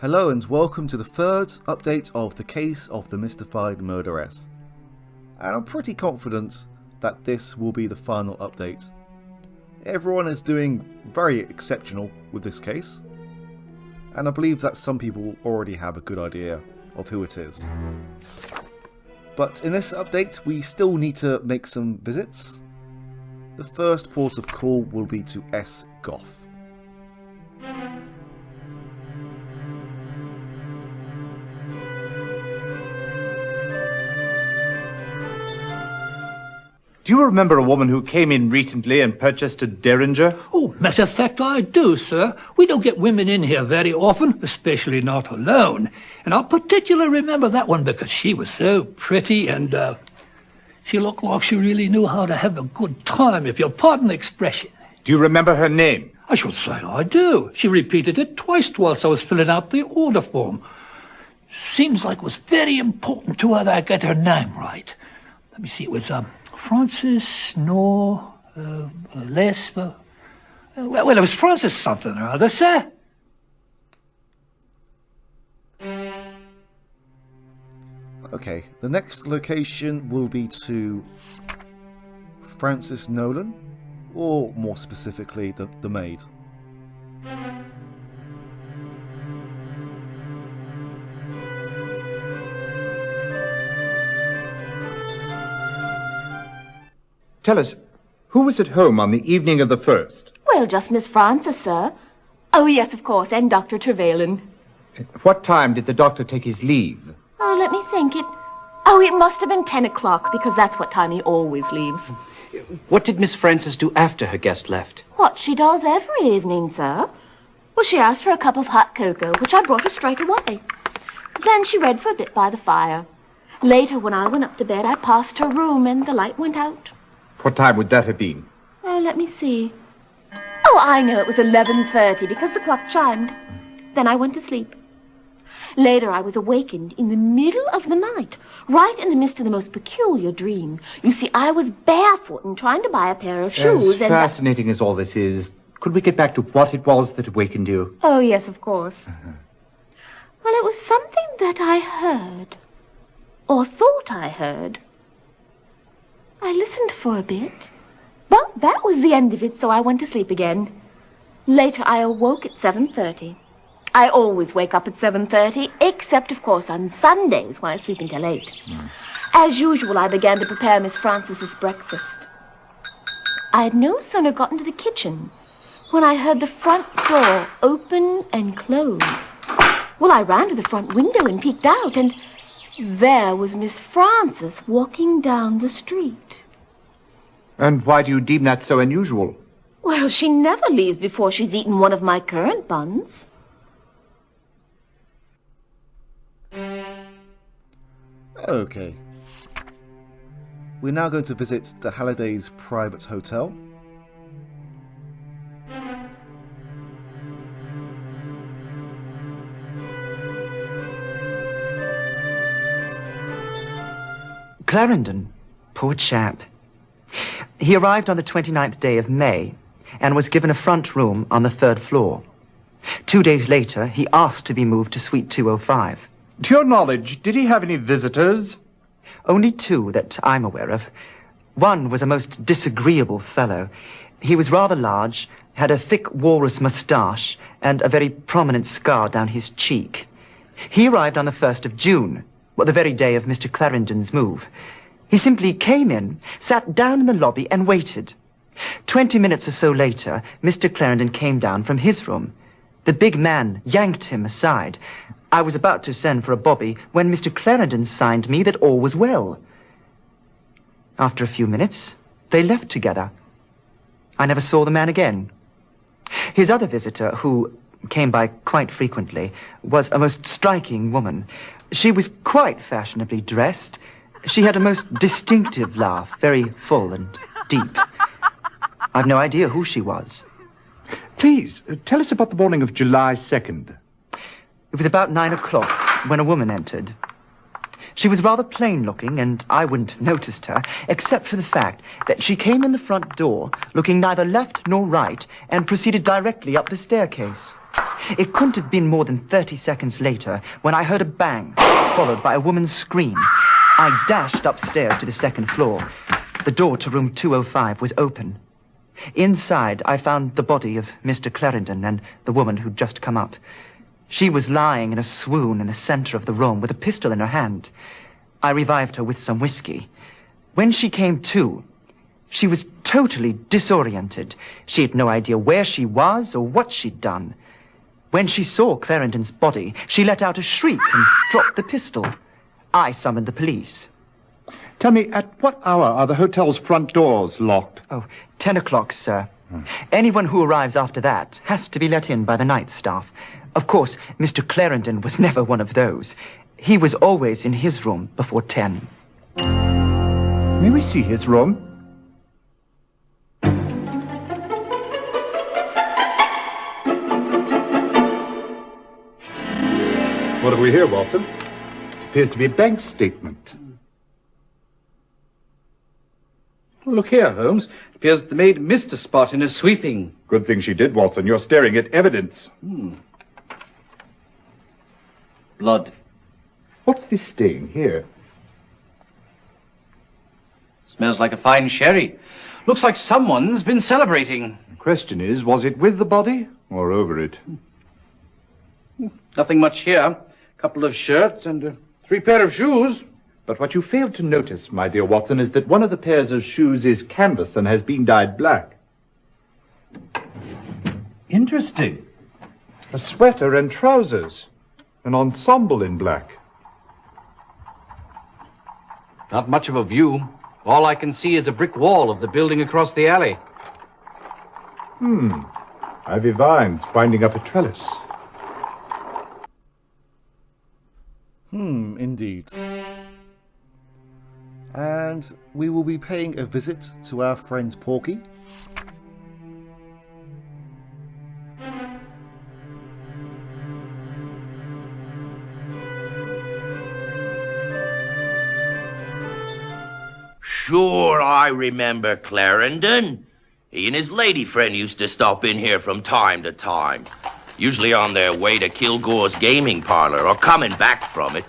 Hello and welcome to the third update of the case of the Mystified Murderess. And I'm pretty confident that this will be the final update. Everyone is doing very exceptional with this case, and I believe that some people already have a good idea of who it is. But in this update we still need to make some visits. The first port of call will be to S. Goff. Do you remember a woman who came in recently and purchased a Derringer? Oh, matter of fact, I do, sir. We don't get women in here very often, especially not alone. And I particularly remember that one because she was so pretty and, she looked like she really knew how to have a good time, if you'll pardon the expression. Do you remember her name? I should say I do. She repeated it twice whilst I was filling out the order form. Seems like it was very important to her that I get her name right. Let me see, it was, Francis, no, Les, well, it was Francis something or other, sir. Okay, the next location will be to Francis Nolan, or more specifically, the maid. Tell us, who was at home on the evening of the 1st? Well, just Miss Frances, sir. Oh, yes, of course, and Dr. Trevelyan. What time did the doctor take his leave? Oh, let me think. It must have been 10 o'clock, because that's what time he always leaves. What did Miss Frances do after her guest left? What she does every evening, sir. Well, she asked for a cup of hot cocoa, which I brought her straight away. Then she read for a bit by the fire. Later, when I went up to bed, I passed her room, and the light went out. What time would that have been? Oh, let me see. Oh, I know, it was 11:30, because the clock chimed. Then I went to sleep. Later, I was awakened in the middle of the night, right in the midst of the most peculiar dream. You see, I was barefoot and trying to buy a pair of shoes, As fascinating as all this is, could we get back to what it was that awakened you? Oh, yes, of course. Well, it was something that I heard, or thought I heard. I listened for a bit, but that was the end of it, so I went to sleep again. Later, I awoke at 7:30. I always wake up at 7:30, except, of course, on Sundays, when I sleep until 8. As usual, I began to prepare Miss Frances's breakfast. I had no sooner got into the kitchen when I heard the front door open and close. Well, I ran to the front window and peeked out, and there was Miss Frances walking down the street. And why do you deem that so unusual? Well, she never leaves before she's eaten one of my currant buns. Okay. We're now going to visit the Hallidays private hotel. Clarendon, poor chap. He arrived on the 29th day of May and was given a front room on the 3rd floor. 2 days later, he asked to be moved to suite 205. To your knowledge, did he have any visitors? Only 2 that I'm aware of. One was a most disagreeable fellow. He was rather large, had a thick walrus moustache, and a very prominent scar down his cheek. He arrived on the 1st of June, the very day of Mr. Clarendon's move. He simply came in, sat down in the lobby, and waited. 20 minutes or so later, Mr. Clarendon came down from his room. The big man yanked him aside. I was about to send for a bobby when Mr. Clarendon signed me that all was well. After a few minutes, they left together. I never saw the man again. His other visitor, who came by quite frequently, was a most striking woman. She was quite fashionably dressed. She had a most distinctive laugh, very full and deep. I've no idea who she was. Please, tell us about the morning of July 2nd. It was about 9 o'clock when a woman entered. She was rather plain-looking, and I wouldn't have noticed her, except for the fact that she came in the front door, looking neither left nor right, and proceeded directly up the staircase. It couldn't have been more than 30 seconds later when I heard a bang, followed by a woman's scream. I dashed upstairs to the second floor. The door to room 205 was open. Inside, I found the body of Mr. Clarendon and the woman who'd just come up. She was lying in a swoon in the center of the room with a pistol in her hand. I revived her with some whiskey. When she came to, she was totally disoriented. She had no idea where she was or what she'd done. When she saw Clarendon's body, she let out a shriek and dropped the pistol. I summoned the police. Tell me, at what hour are the hotel's front doors locked? Oh, 10 o'clock, sir. Anyone who arrives after that has to be let in by the night staff. Of course, Mr. Clarendon was never one of those. He was always in his room before 10. May we see his room? What have we here, Watson? It appears to be a bank statement. Well, look here, Holmes. It appears that the maid missed a spot in her sweeping. Good thing she did, Watson. You're staring at evidence. Blood. What's this stain here? Smells like a fine sherry. Looks like someone's been celebrating. The question is, was it with the body or over it? Nothing much here. Couple of shirts and 3 pair of shoes. But what you failed to notice, my dear Watson, is that one of the pairs of shoes is canvas and has been dyed black. Interesting. A sweater and trousers. An ensemble in black. Not much of a view. All I can see is a brick wall of the building across the alley. Ivy vines binding up a trellis. Indeed. And we will be paying a visit to our friend Porky. Sure, I remember Clarendon. He and his lady friend used to stop in here from time to time, usually on their way to Kilgore's gaming parlor or coming back from it.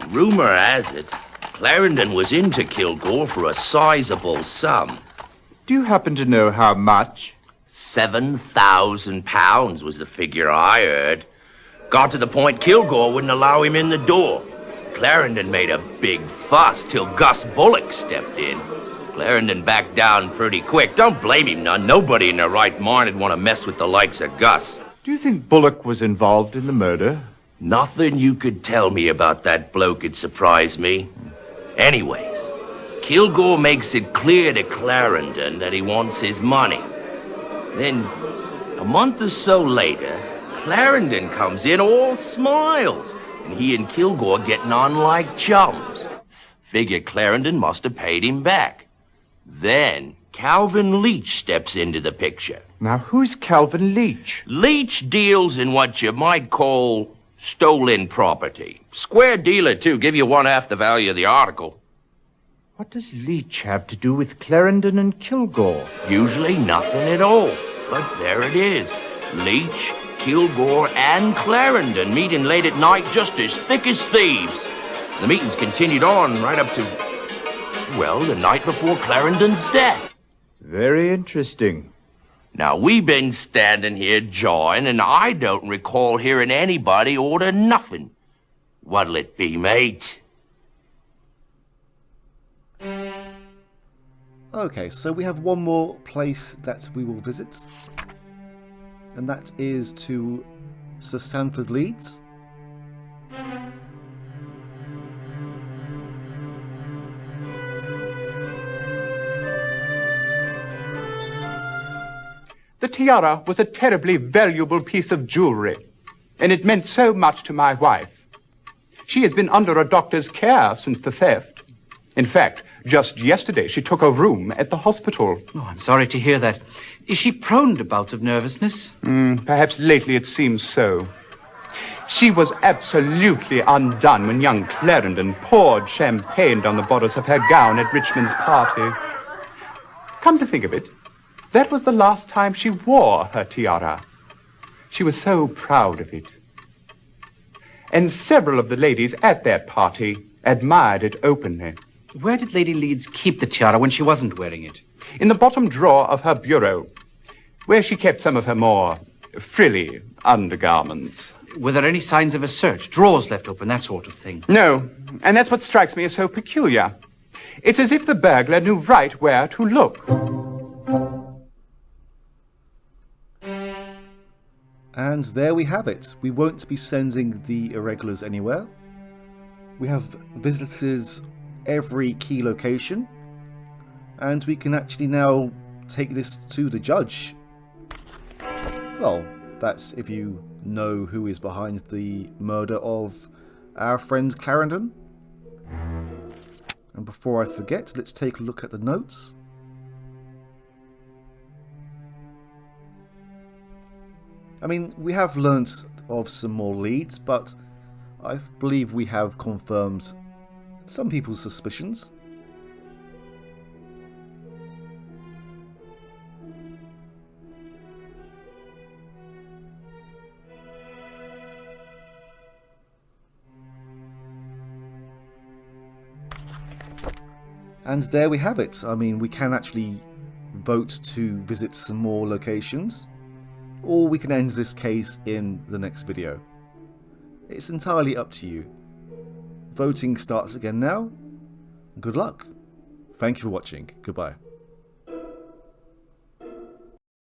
Rumor has it, Clarendon was into Kilgore for a sizable sum. Do you happen to know how much? £7,000 was the figure I heard. Got to the point Kilgore wouldn't allow him in the door. Clarendon made a big fuss till Gus Bullock stepped in. Clarendon backed down pretty quick. Don't blame him none. Nobody in their right mind would want to mess with the likes of Gus. Do you think Bullock was involved in the murder? Nothing you could tell me about that bloke would surprise me. Anyways, Kilgore makes it clear to Clarendon that he wants his money. Then, a month or so later, Clarendon comes in all smiles, and he and Kilgore getting on like chums. Figure Clarendon must have paid him back. Then, Calvin Leach steps into the picture. Now, who's Calvin Leach? Leach deals in what you might call stolen property. Square dealer, too. Give you 1/2 the value of the article. What does Leach have to do with Clarendon and Kilgore? Usually nothing at all. But there it is. Leach, Kilgore, and Clarendon meeting late at night just as thick as thieves. The meetings continued on right up to, well, the night before Clarendon's death. Very interesting. Now, we've been standing here jawing, and I don't recall hearing anybody order nothing. What'll it be, mate? Okay, so we have one more place that we will visit. And that is to Sir Sanford Leeds. The tiara was a terribly valuable piece of jewelry, and it meant so much to my wife. She has been under a doctor's care since the theft. In fact, just yesterday she took a room at the hospital. Oh, I'm sorry to hear that. Is she prone to bouts of nervousness? Perhaps lately it seems so. She was absolutely undone when young Clarendon poured champagne down the borders of her gown at Richmond's party. Come to think of it, that was the last time she wore her tiara. She was so proud of it. And several of the ladies at that party admired it openly. Where did Lady Leeds keep the tiara when she wasn't wearing it? In the bottom drawer of her bureau, where she kept some of her more frilly undergarments. Were there any signs of a search? Drawers left open, that sort of thing? No, and that's what strikes me as so peculiar. It's as if the burglar knew right where to look. And there we have it. We won't be sending the irregulars anywhere. We have visitors every key location. And we can actually now take this to the judge. Well, that's if you know who is behind the murder of our friend Clarendon. And before I forget, let's take a look at the notes. I mean, we have learnt of some more leads, but I believe we have confirmed some people's suspicions. And there we have it. I mean, we can actually vote to visit some more locations, or we can end this case in the next video. It's entirely up to you. Voting starts again now. Good luck. Thank you for watching. Goodbye.